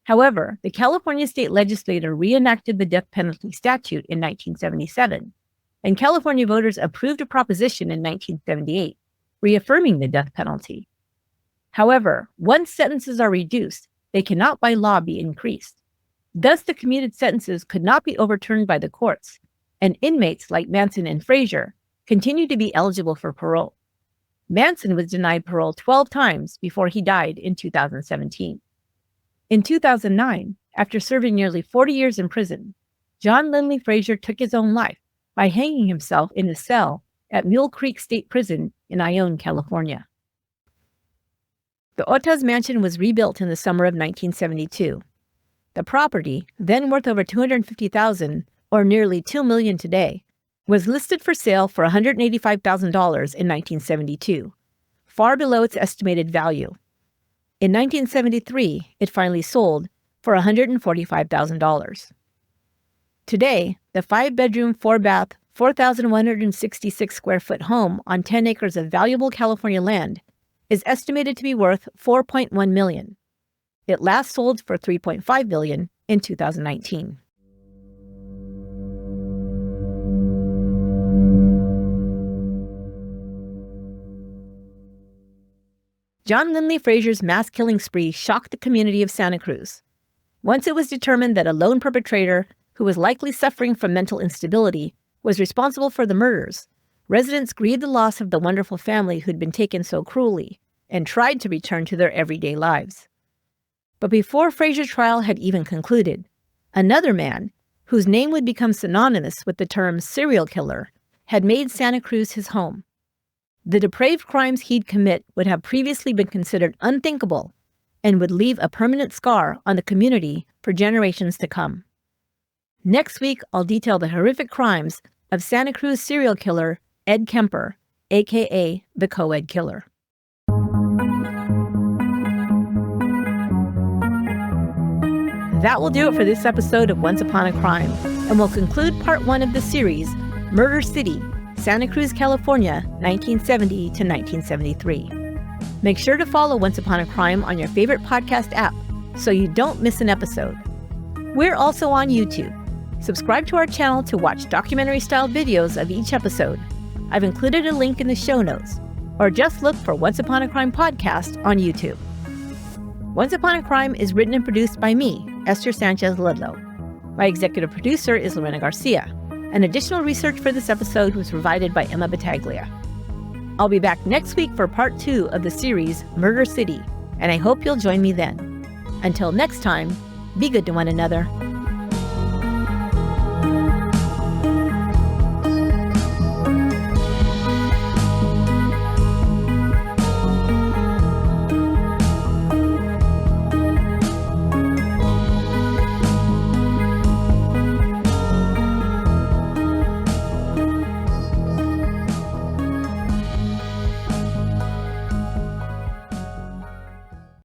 However, the California state legislature reenacted the death penalty statute in 1977, and California voters approved a proposition in 1978, reaffirming the death penalty. However, once sentences are reduced, they cannot by law be increased. Thus, the commuted sentences could not be overturned by the courts, and inmates like Manson and Frazier continued to be eligible for parole. Manson was denied parole 12 times before he died in 2017. In 2009, after serving nearly 40 years in prison, John Lindley Frazier took his own life by hanging himself in his cell at Mule Creek State Prison in Ione, California. The Otaz mansion was rebuilt in the summer of 1972. The property, then worth over $250,000 or nearly $2 million today, was listed for sale for $185,000 in 1972, far below its estimated value. In 1973, it finally sold for $145,000. Today, the 5-bedroom, 4-bath, 4,166 square foot home on 10 acres of valuable California land is estimated to be worth $4.1 million. It last sold for $3.5 million in 2019. John Lindley Frazier's mass killing spree shocked the community of Santa Cruz. Once it was determined that a lone perpetrator, who was likely suffering from mental instability, was responsible for the murders, residents grieved the loss of the wonderful family who'd been taken so cruelly and tried to return to their everyday lives. But before Frazier's trial had even concluded, another man, whose name would become synonymous with the term serial killer, had made Santa Cruz his home. The depraved crimes he'd commit would have previously been considered unthinkable and would leave a permanent scar on the community for generations to come. Next week, I'll detail the horrific crimes of Santa Cruz serial killer Ed Kemper, aka the Co-Ed Killer. That will do it for this episode of Once Upon a Crime, and we'll conclude part 1 of the series, Murder City, Santa Cruz, California, 1970 to 1973. Make sure to follow Once Upon a Crime on your favorite podcast app so you don't miss an episode. We're also on YouTube. Subscribe to our channel to watch documentary-style videos of each episode. I've included a link in the show notes, or just look for Once Upon a Crime podcast on YouTube. Once Upon a Crime is written and produced by me, Esther Sanchez Ludlow. My executive producer is Lorena Garcia, and additional research for this episode was provided by Emma Battaglia. I'll be back next week for part 2 of the series Murder City, and I hope you'll join me then. Until next time, be good to one another.